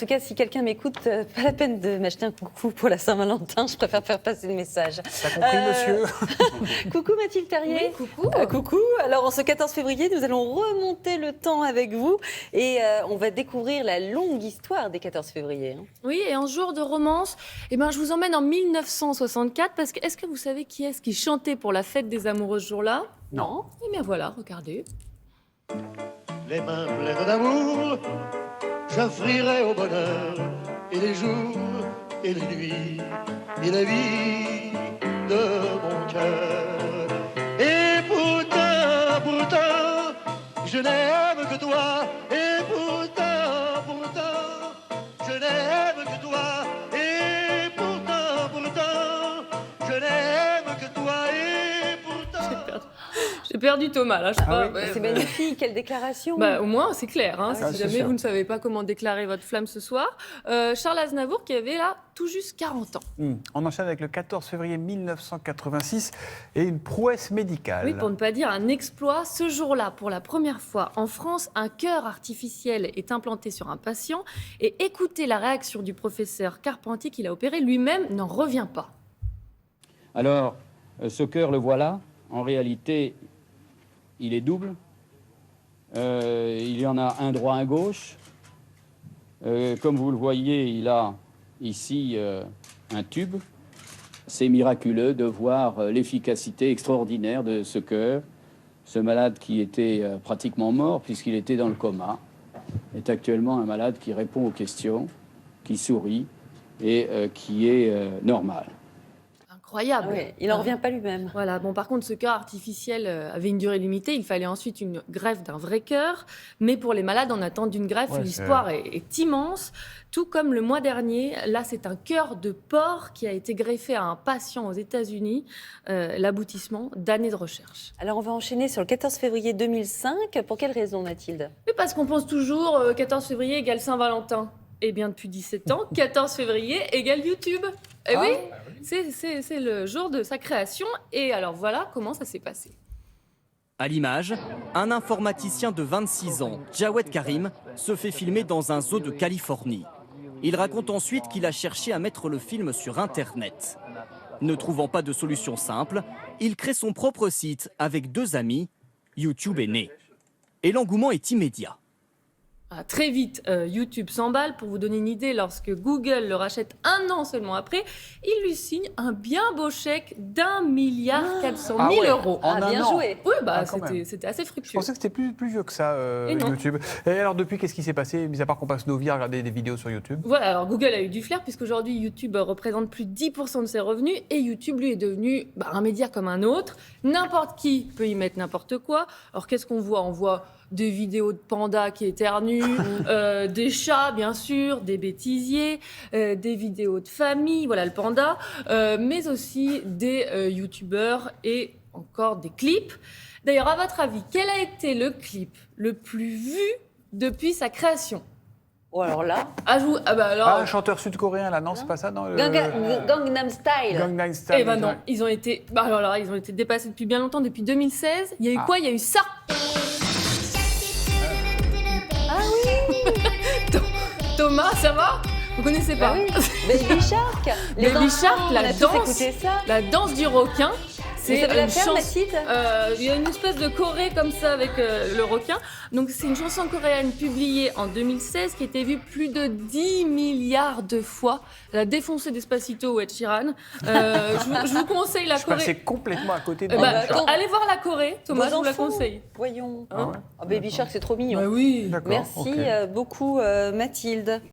tout cas, si quelqu'un m'écoute, pas la peine de m'acheter un coucou pour la Saint-Valentin. Je préfère faire passer le message. T'as compris, monsieur? Coucou Mathilde Terrier. Oui, coucou. Coucou. Alors, en ce 14 février, nous allons remonter le temps avec vous et on va découvrir la longue histoire des 14 février. Oui, et en jour de romance, je vous emmène en 1964 parce que est-ce que vous savez qui est-ce qui chantait pour la fête des amoureux ce jour-là? Non. Eh bien voilà, regardez. Les mains pleines d'amour, j'offrirai au bonheur et les jours et les nuits et la vie de mon cœur. Et pourtant, je n'aime que toi. Et pourtant, je n'aime que toi. Et pourtant, je n'aime que toi. Et pourtant... J'ai perdu Thomas, là, je crois. oui. C'est magnifique, quelle déclaration. Au moins, c'est clair. Ah, Si c'est jamais sûr. vous ne savez pas comment déclarer votre flamme ce soir. Charles Aznavour qui avait là tout juste 40 ans. On enchaîne avec le 14 février 1986 et une prouesse médicale. Oui, pour ne pas dire un exploit. Ce jour-là, pour la première fois en France, un cœur artificiel est implanté sur un patient. Et écoutez la réaction du professeur Carpentier qui l'a opéré, lui-même n'en revient pas. Alors, ce cœur, le voilà. En réalité, il est double. Il y en a un droit, un gauche. Comme vous le voyez, il a ici un tube. C'est miraculeux de voir l'efficacité extraordinaire de ce cœur. Ce malade qui était pratiquement mort puisqu'il était dans le coma est actuellement un malade qui répond aux questions, qui sourit et qui est normal. Incroyable. Ah oui, il n'en revient pas lui-même. Voilà. Bon, par contre, ce cœur artificiel avait une durée limitée. Il fallait ensuite une greffe d'un vrai cœur. Mais pour les malades, en attente d'une greffe, Ouais, l'histoire est immense. Tout comme le mois dernier, là, c'est un cœur de porc qui a été greffé à un patient aux États-Unis. L'aboutissement d'années de recherche. Alors, on va enchaîner sur le 14 février 2005. Pour quelle raison, Mathilde? Mais parce qu'on pense toujours 14 février égale Saint-Valentin. Eh bien, depuis 17 ans, 14 février égale YouTube. Eh oui, c'est le jour de sa création. Et alors voilà comment ça s'est passé. À l'image, un informaticien de 26 ans, Jawed Karim, se fait filmer dans un zoo de Californie. Il raconte ensuite qu'il a cherché à mettre le film sur Internet. Ne trouvant pas de solution simple, il crée son propre site avec 2 amis. YouTube est né. Et l'engouement est immédiat. Très vite, YouTube s'emballe. Pour vous donner une idée, lorsque Google le rachète 1 an seulement après, il lui signe un bien beau chèque d'1,4 milliard €. En un bien an. joué. Oui, quand même. c'était assez Je fructueux. pensais que c'était plus vieux que ça, Et non. YouTube. Et alors, depuis, qu'est-ce qui s'est passé, mis à part qu'on passe nos vies à regarder des vidéos sur YouTube? Voilà, alors Google a eu du flair puisqu'aujourd'hui YouTube représente plus de 10% de ses revenus et YouTube lui est devenu un média comme un autre. N'importe qui peut y mettre n'importe quoi. Alors qu'est-ce qu'on voit? On voit des vidéos de pandas qui éternuent, des chats bien sûr, des bêtisiers, des vidéos de famille, voilà le panda, mais aussi des youtubeurs et encore des clips. D'ailleurs, à votre avis, quel a été le clip le plus vu depuis sa création? Oh, alors là, Un chanteur sud-coréen, là, non, c'est pas ça, non? Gangnam Style. Gangnam Style. Eh ben non, ils ont été, ils ont été dépassés depuis bien longtemps, depuis 2016. Il y a eu quoi? Il y a eu ça. Ah oui. Thomas, ça va? Vous connaissez pas? Bah oui. Baby Shark. Les Baby enfants, Shark, on la a tous danse. écouté ça. La danse du requin. Vous savez la faire, chanson. Mathilde? Il y a une espèce de choré comme ça avec le requin. Donc c'est une chanson coréenne publiée en 2016 qui a été vue plus de 10 milliards de fois. Elle a défoncé Despacito ou Ed Sheeran. Je vous conseille la Je Corée. passais complètement à côté de bah, Baby Shark. attends. Allez voir la Corée, Thomas, Vos je vous la enfants, conseille. Voyons. Ah ouais. Baby Shark, c'est trop mignon. oui. D'accord, Merci ok. beaucoup, Mathilde.